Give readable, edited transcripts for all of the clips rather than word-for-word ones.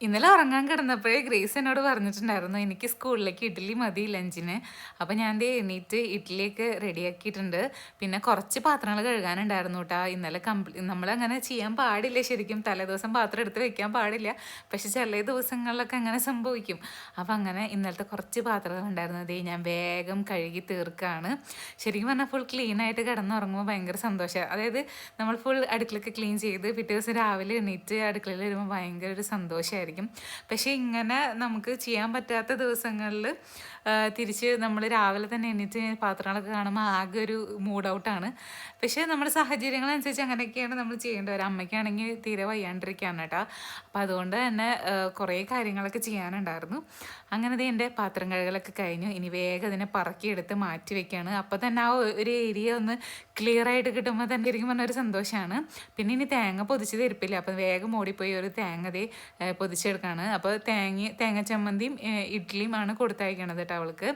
ഇന്നലെ ഉറങ്ങാൻ കിടന്നപ്പോഴേ ഗ്രേസ് എന്നോട് പറഞ്ഞിട്ടുണ്ടായിരുന്നു എനിക്ക് സ്കൂളിലേക്ക് ഇഡ്ഡലി മതി ലഞ്ചിന്. അപ്പം ഞാൻ ദേ എണീറ്റ് ഇഡ്ഡലിയൊക്കെ റെഡിയാക്കിയിട്ടുണ്ട്. പിന്നെ കുറച്ച് പാത്രങ്ങൾ കഴുകാനുണ്ടായിരുന്നു കേട്ടോ. ഇന്നലെ നമ്മളങ്ങനെ ചെയ്യാൻ പാടില്ല, ശരിക്കും തലേദിവസം പാത്രം എടുത്ത് വെക്കാൻ പാടില്ല. പക്ഷെ ചില ദിവസങ്ങളിലൊക്കെ അങ്ങനെ സംഭവിക്കും. അപ്പം അങ്ങനെ ഇന്നലത്തെ കുറച്ച് പാത്രങ്ങൾ ഉണ്ടായിരുന്നത് ഞാൻ വേഗം കഴുകി തീർക്കുകയാണ്. ശരിക്കും പറഞ്ഞാൽ ഫുൾ ക്ലീൻ ആയിട്ട് കിടന്നുറങ്ങുമ്പോൾ ഭയങ്കര സന്തോഷമാണ്. അതായത് നമ്മൾ ഫുൾ അടുക്കളയൊക്കെ ക്ലീൻ ചെയ്ത് പിറ്റേ ദിവസം രാവിലെ എണീറ്റ് അടുക്കളയിൽ വരുമ്പോൾ ഭയങ്കര ഒരു സന്തോഷമായിരിക്കും. പക്ഷേ ഇങ്ങനെ നമുക്ക് ചെയ്യാൻ പറ്റാത്ത ദിവസങ്ങളിൽ തിരിച്ച് നമ്മൾ രാവിലെ തന്നെ എണീറ്റ് പാത്രങ്ങളൊക്കെ കാണുമ്പോൾ ആകെ ഒരു മൂഡ് ഔട്ടാണ്. പക്ഷേ നമ്മുടെ സാഹചര്യങ്ങളനുസരിച്ച് അങ്ങനെയൊക്കെയാണ് നമ്മൾ ചെയ്യേണ്ടി വരിക. അമ്മയ്ക്കാണെങ്കിൽ തീരെ വയ്യാണ്ടിരിക്കുകയാണ് കേട്ടോ. അപ്പോൾ അതുകൊണ്ട് തന്നെ കുറേ കാര്യങ്ങളൊക്കെ ചെയ്യാനുണ്ടായിരുന്നു. അങ്ങനെ എൻ്റെ പാത്രം കഴുകലൊക്കെ കഴിഞ്ഞു. ഇനി വേഗം അതിനെ പറക്കിയെടുത്ത് മാറ്റി വെക്കുകയാണ്. അപ്പോൾ തന്നെ ആ ഒരു ഏരിയ ഒന്ന് ക്ലിയർ ആയിട്ട് കിട്ടുമ്പോൾ തന്നെ ശരിക്കും പറഞ്ഞ ഒരു സന്തോഷമാണ്. പിന്നെ ഇനി തേങ്ങ പൊതിച്ച് തരിപ്പില്ല, അപ്പോൾ വേഗം ഓടിപ്പോയി ഒരു തേങ്ങ പൊതിച്ചെടുക്കുകയാണ്. അപ്പോൾ തേങ്ങ ചമ്മന്തിയും ഇഡ്ഡലിയും ആണ് കൊടുത്തയക്കണത് കേട്ടോ അവൾക്ക്.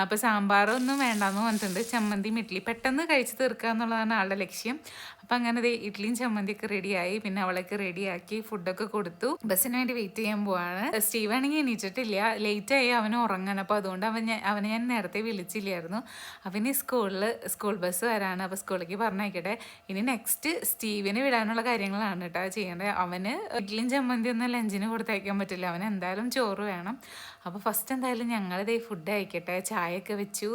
അപ്പോൾ സാമ്പാറൊന്നും വേണ്ടാന്ന് പറഞ്ഞിട്ടുണ്ട്. ചമ്മന്തിയും ഇഡ്ഡലി പെട്ടെന്ന് കഴിച്ച് തീർക്കുക എന്നുള്ളതാണ് ആളുടെ ലക്ഷ്യം. അപ്പം അങ്ങനെ ഇഡ്ഡലിയും ചമ്മന്തിയൊക്കെ റെഡിയായി. പിന്നെ അവളൊക്കെ റെഡിയാക്കി ഫുഡൊക്കെ കൊടുത്തു. ബസ്സിന് വേണ്ടി വെയിറ്റ് ചെയ്യാൻ പോവാണ്. സ്റ്റീവ് ആണെങ്കിൽ എണീറ്റിട്ടില്ല, ലേറ്റായി അവന് ഉറങ്ങാൻ. അപ്പോൾ അതുകൊണ്ട് അവനെ ഞാൻ നേരത്തെ വിളിച്ചില്ലായിരുന്നു. അവന് സ്കൂൾ ബസ് വരാണ്. അപ്പോൾ സ്കൂളിലേക്ക് പറഞ്ഞയക്കട്ടെ. ഇനി നെക്സ്റ്റ് സ്റ്റീവിന് വിടാനുള്ള കാര്യങ്ങളാണ് കേട്ടോ ചെയ്യേണ്ടത്. അവന് ഇഡ്ഡലിയും ചമ്മന്തി ഒന്നും ലഞ്ചിന് കൊടുത്തയക്കാൻ പറ്റില്ല, അവന് എന്തായാലും ചോറ് വേണം. അപ്പോൾ ഫസ്റ്റ് എന്തായാലും ഞങ്ങളിതേ ഫുഡ് കഴിക്കട്ടെ. ചായയൊക്കെ വെച്ചു.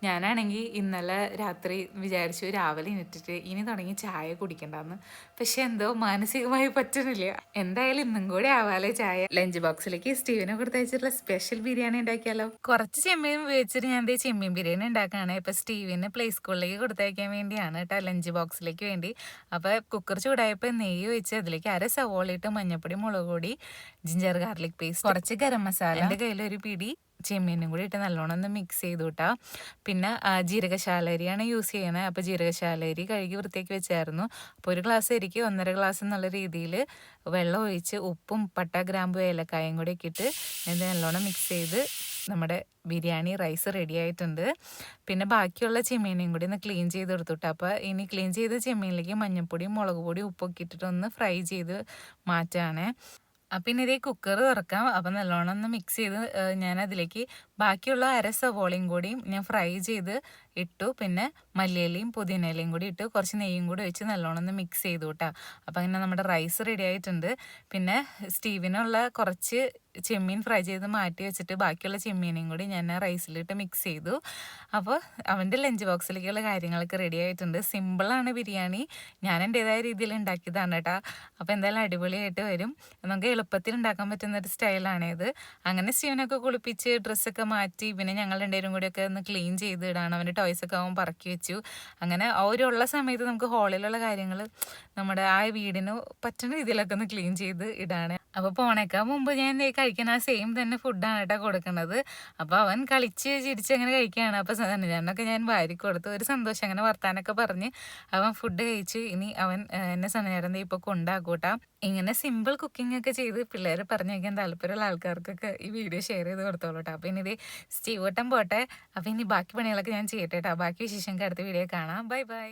ഞാനാണെങ്കിൽ ഇന്നലെ രാത്രി വിചാരിച്ചു രാവിലെ എണീറ്റിട്ട് ഇനി തുടങ്ങി ചായ കുടിക്കണ്ടെന്ന്. പക്ഷെ എന്തോ മാനസികമായി പറ്റുന്നില്ല. എന്തായാലും ഇന്നും കൂടെ ആവാലേ ചായ. ലഞ്ച് ബോക്സിലേക്ക് സ്റ്റീവിനെ കൊടുത്തയച്ചിട്ടുള്ള സ്പെഷ്യൽ ബിരിയാണി ഉണ്ടാക്കിയാലോ. കുറച്ച് ചെമ്മീൻ ഉപയോഗിച്ചിട്ട് ഞാൻ ചെമ്മീൻ ബിരിയാണി ഉണ്ടാക്കുകയാണ്. ഇപ്പം സ്റ്റീവിന് പ്ലേ സ്കൂളിലേക്ക് കൊടുത്തയക്കാൻ വേണ്ടിയാണ് കേട്ടോ, ലഞ്ച് ബോക്സിലേക്ക് വേണ്ടി. അപ്പോൾ കുക്കർ ചൂടായപ്പോൾ നെയ്യ് ഒഴിച്ച് അതിലേക്ക് അര സവോള ഇട്ട് മഞ്ഞപ്പൊടി, മുളക് പൊടി, ജിഞ്ചർ ഗാർലിക് പേസ്റ്റ്, കുറച്ച് ഗരം മസാല, എൻ്റെ കയ്യിലൊരു പിടി ചെമ്മീനും കൂടി ഇട്ട് നല്ലോണം ഒന്ന് മിക്സ് ചെയ്തു കിട്ടാം. പിന്നെ ജീരകശാലരിയാണ് യൂസ് ചെയ്യണത്. അപ്പോൾ ജീരകശാലരി കഴുകി വൃത്തിയാക്കി വെച്ചായിരുന്നു. അപ്പോൾ ഒരു ഗ്ലാസ് അരിക്ക് 1.5 ഗ്ലാസ് എന്നുള്ള രീതിയിൽ വെള്ളം ഒഴിച്ച് ഉപ്പും പട്ട, ഗ്രാമ്പു, ഏലക്കായും കൂടി ഒക്കെ ഇട്ട് ഇത് നല്ലോണം മിക്സ് ചെയ്ത് നമ്മുടെ ബിരിയാണി റൈസ് റെഡി ആയിട്ടുണ്ട്. പിന്നെ ബാക്കിയുള്ള ചെമ്മീനും കൂടി ഒന്ന് ക്ലീൻ ചെയ്ത് എടുത്തുട്ടോ. അപ്പോൾ ഇനി ക്ലീൻ ചെയ്ത ചെമ്മീനിലേക്ക് മഞ്ഞൾപ്പൊടിയും മുളക് പൊടിയും ഉപ്പൊക്കെ ഇട്ടിട്ട് ഒന്ന് ഫ്രൈ ചെയ്ത് മാറ്റുകയാണ്. പിന്നെ ഇതേ കുക്കർ തുറക്കാം. അപ്പം നല്ലോണം ഒന്ന് മിക്സ് ചെയ്ത് ഞാൻ അതിലേക്ക് ബാക്കിയുള്ള അര സവോളയും കൂടിയും ഞാൻ ഫ്രൈ ചെയ്ത് ഇട്ടു. പിന്നെ മല്ലിയിലയും പുതിനയിലയും കൂടി ഇട്ട് കുറച്ച് നെയ്യും കൂടി വെച്ച് നല്ലോണം ഒന്ന് മിക്സ് ചെയ്തു കേട്ടോ. അപ്പം അങ്ങനെ നമ്മുടെ റൈസ് റെഡി ആയിട്ടുണ്ട്. പിന്നെ സ്റ്റീവിനുള്ള കുറച്ച് ചെമ്മീൻ ഫ്രൈ ചെയ്ത് മാറ്റി വെച്ചിട്ട് ബാക്കിയുള്ള ചെമ്മീനെയും കൂടി ഞാൻ റൈസിലിട്ട് മിക്സ് ചെയ്തു. അപ്പോൾ അവൻ്റെ ലഞ്ച് ബോക്സിലേക്കുള്ള കാര്യങ്ങളൊക്കെ റെഡി ആയിട്ടുണ്ട്. സിമ്പിളാണ് ബിരിയാണി, ഞാൻ എൻ്റെതായ രീതിയിൽ ഉണ്ടാക്കിയതാണ് കേട്ടോ. അപ്പോൾ എന്തായാലും അടിപൊളിയായിട്ട് വരും. നമുക്ക് എളുപ്പത്തിൽ ഉണ്ടാക്കാൻ പറ്റുന്നൊരു സ്റ്റൈലാണിത്. അങ്ങനെ സ്റ്റീവനൊക്കെ കുളിപ്പിച്ച് ഡ്രസ്സൊക്കെ മാറ്റി പിന്നെ ഞങ്ങൾ രണ്ടുപേരും കൂടിയൊക്കെ ഒന്ന് ക്ലീൻ ചെയ്ത് ഇടാണ്. അവൻ്റെ ടോയ്സൊക്കെ അവൻ പറക്കി വെച്ചു. അങ്ങനെ അവരുള്ള സമയത്ത് നമുക്ക് ഹോളിലുള്ള കാര്യങ്ങൾ നമ്മുടെ ആ വീടിന് പറ്റുന്ന രീതിയിലൊക്കെ ഒന്ന് ക്ലീൻ ചെയ്ത് ഇടാണ്. അപ്പോൾ പോണേക്കാൾ മുമ്പ് ഞാൻ കഴിക്കുന്ന ആ സെയിം തന്നെ ഫുഡാണ് കേട്ടോ കൊടുക്കുന്നത്. അപ്പോൾ അവൻ കളിച്ച് ചിരിച്ച് അങ്ങനെ കഴിക്കുകയാണ്. അപ്പോൾ സന്നിധാനൊക്കെ ഞാൻ വാരി കൊടുത്തു. ഒരു സന്തോഷം, അങ്ങനെ വർത്താനൊക്കെ പറഞ്ഞ് അവൻ ഫുഡ് കഴിച്ചു. ഇനി അവൻ എന്നെ സന്നിധാനം ഇപ്പോൾ കൊണ്ടാക്കൂട്ടാ. ഇങ്ങനെ സിമ്പിൾ കുക്കിംഗ് ഒക്കെ ചെയ്ത് പിള്ളേരെ പറഞ്ഞു വയ്ക്കാൻ താല്പര്യമുള്ള ആൾക്കാർക്കൊക്കെ ഈ വീഡിയോ ഷെയർ ചെയ്ത് കൊടുത്തോളൂ കേട്ടോ. അപ്പോൾ ഇനി ഇത് സ്റ്റീവ് വട്ടം പോട്ടെ. അപ്പോൾ ഇനി ബാക്കി പണികളൊക്കെ ഞാൻ ചെയ്യട്ടെ കേട്ടോ. ബാക്കി വിശേഷം അടുത്ത വീഡിയോ കാണാം. Bye bye.